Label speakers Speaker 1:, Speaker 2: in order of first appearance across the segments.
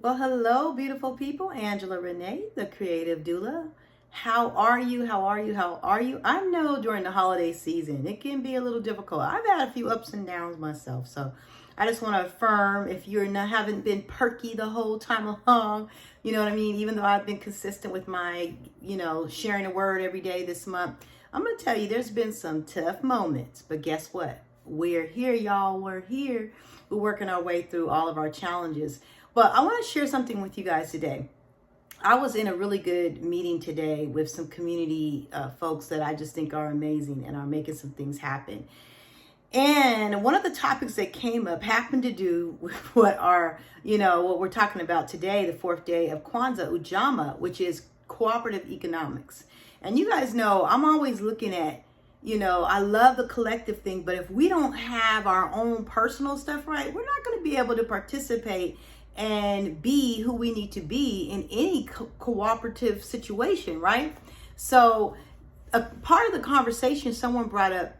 Speaker 1: Well, hello, beautiful people. Angela Renee, the creative doula. How are you? How are you? How are you? I know during the holiday season, it can be a little difficult. I've had a few ups and downs myself. So I just want to affirm if you're not, haven't been perky the whole time along, you know what I mean? Even though I've been consistent with my, sharing a word every day this month, I'm going to tell you there's been some tough moments. But guess what? We're here, y'all. We're here. We're working our way through all of our challenges. But I want to share something with you guys today. I was in a really good meeting today with some community folks that I just think are amazing and are making some things happen. And one of the topics that came up happened to do with what we're talking about today, the fourth day of Kwanzaa, Ujamaa, which is cooperative economics. And you guys know I'm always looking at, I love the collective thing, but if we don't have our own personal stuff right, we're not going to be able to participate and be who we need to be in any cooperative situation, right? So a part of the conversation, someone brought up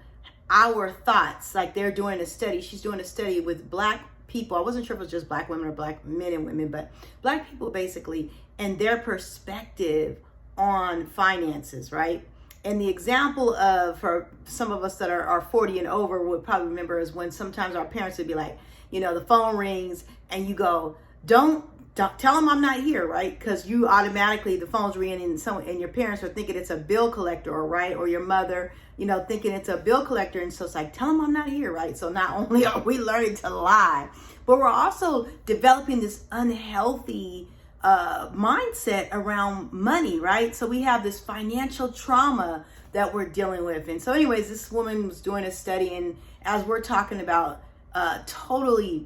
Speaker 1: our thoughts, like they're doing a study. She's doing a study with Black people. I wasn't sure if it was just Black women or Black men and women, but Black people basically, and their perspective on finances, right? And the example of, for some of us that are 40 and over would probably remember, is when sometimes our parents would be like, the phone rings and you go, don't tell them I'm not here, right? Because you automatically, the phone's ringing and your parents are thinking it's a bill collector, right? Or your mother, thinking it's a bill collector. And so it's like, tell them I'm not here, right? So not only are we learning to lie, but we're also developing this unhealthy mindset around money, right? So we have this financial trauma that we're dealing with. And so anyways, this woman was doing a study, and as we're talking about totally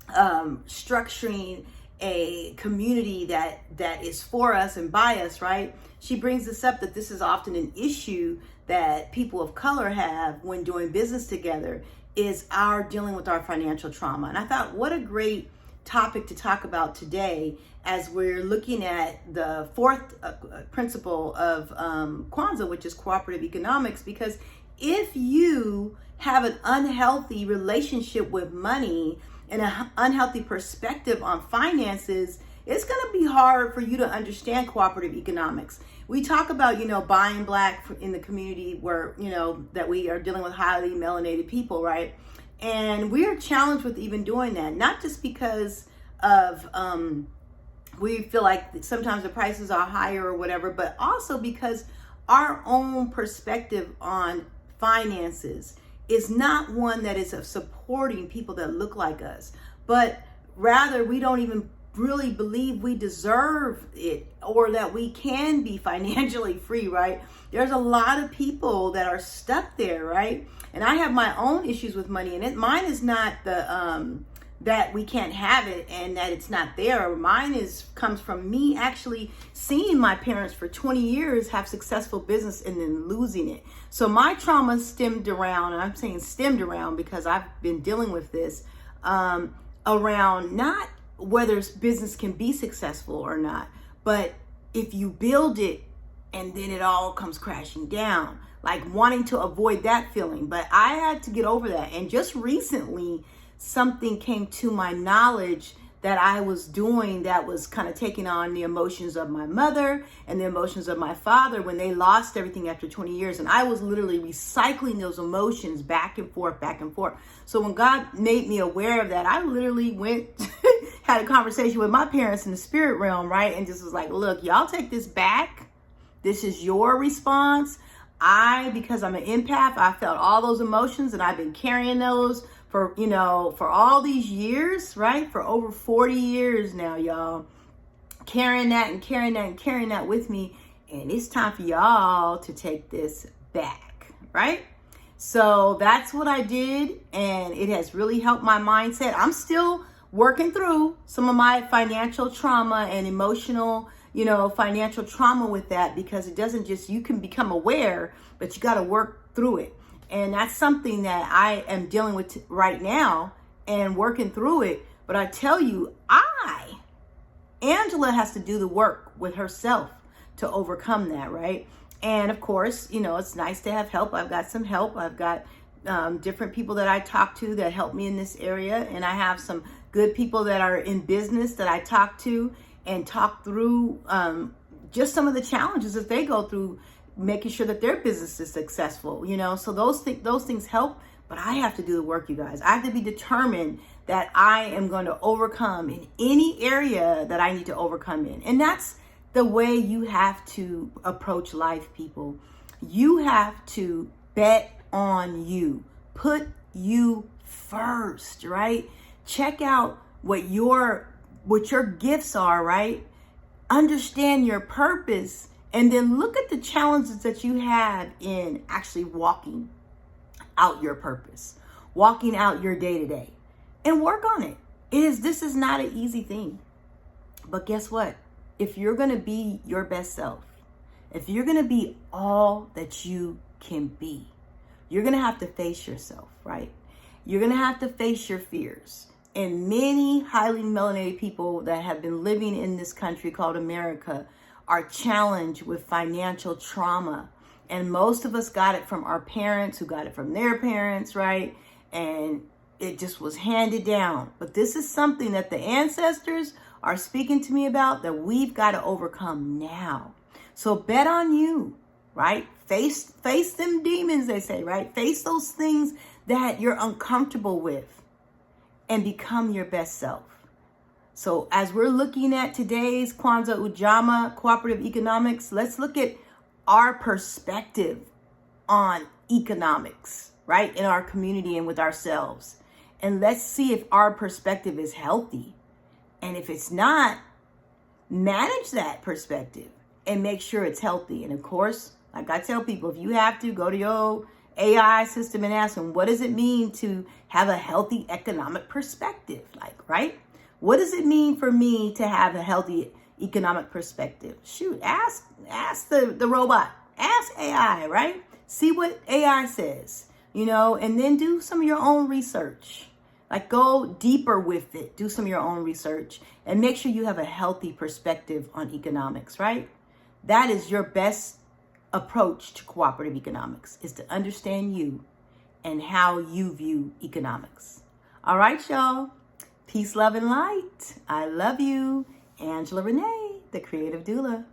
Speaker 1: structuring a community that is for us and by us, right? She brings this up that this is often an issue that people of color have when doing business together, is our dealing with our financial trauma. And I thought, what a great topic to talk about today as we're looking at the fourth principle of Kwanzaa, which is cooperative economics. Because if you have an unhealthy relationship with money and an unhealthy perspective on finances, it's going to be hard for you to understand cooperative economics. We talk about, buying Black in the community where, that we are dealing with highly melanated people, right? And we are challenged with even doing that, not just because of we feel like sometimes the prices are higher or whatever, but also because our own perspective on finances is not one that is of supporting people that look like us, but rather we don't even really believe we deserve it or that we can be financially free, right? There's a lot of people that are stuck there, right? And I have my own issues with money, and mine is not the that we can't have it and that it's not there. Mine comes from me actually seeing my parents for 20 years have successful business and then losing it. So my trauma stemmed around, and I'm saying stemmed around because I've been dealing with this, around not whether business can be successful or not, but if you build it and then it all comes crashing down, like wanting to avoid that feeling. But I had to get over that. And just recently, something came to my knowledge that I was doing that was kind of taking on the emotions of my mother and the emotions of my father when they lost everything after 20 years. And I was literally recycling those emotions back and forth, back and forth. So when God made me aware of that, I literally went, had a conversation with my parents in the spirit realm, right? And just was like, look, y'all take this back. This is your response. Because I'm an empath, I felt all those emotions and I've been carrying those for all these years, right? For over 40 years now, y'all. Carrying that and carrying that and carrying that with me. And it's time for y'all to take this back, right? So that's what I did. And it has really helped my mindset. I'm still working through some of my financial trauma and emotional, financial trauma with that, because it doesn't just, you can become aware, but you got to work through it. And that's something that I am dealing with right now and working through it. But I tell you, Angela has to do the work with herself to overcome that, right? And of course, it's nice to have help. I've got some help. I've got different people that I talk to that help me in this area. And I have some good people that are in business that I talk to and talk through just some of the challenges that they go through, making sure that their business is successful, so those things help. But I have to do the work, you guys. I have to be determined that I am going to overcome in any area that I need to overcome in. And that's the way you have to approach life, people. You have to bet on you. Put you first, right? Check out what your gifts are, right? Understand your purpose, and then look at the challenges that you have in actually walking out your purpose, walking out your day-to-day, and work on it. This is not an easy thing. But guess what? If you're going to be your best self, if you're going to be all that you can be, you're going to have to face yourself, right? You're going to have to face your fears. And many highly melanated people that have been living in this country called America are challenged with financial trauma. And most of us got it from our parents, who got it from their parents, right? And it just was handed down. But this is something that the ancestors are speaking to me about that we've got to overcome now. So bet on you, right? Face them demons, they say, right? Face those things that you're uncomfortable with and become your best self. So as we're looking at today's Kwanzaa Ujamaa cooperative economics, let's look at our perspective on economics, right? In our community and with ourselves. And let's see if our perspective is healthy. And if it's not, manage that perspective and make sure it's healthy. And of course, like I tell people, if you have to, go to your AI system and ask them, what does it mean to have a healthy economic perspective? Right? What does it mean for me to have a healthy economic perspective? Shoot, ask the robot, ask AI, right? See what AI says, and then do some of your own research. Go deeper with it, do some of your own research, and make sure you have a healthy perspective on economics, right? That is your best approach to cooperative economics, is to understand you and how you view economics. All right, y'all. Peace, love, and light. I love you. Angela Renee, the Creative Doula.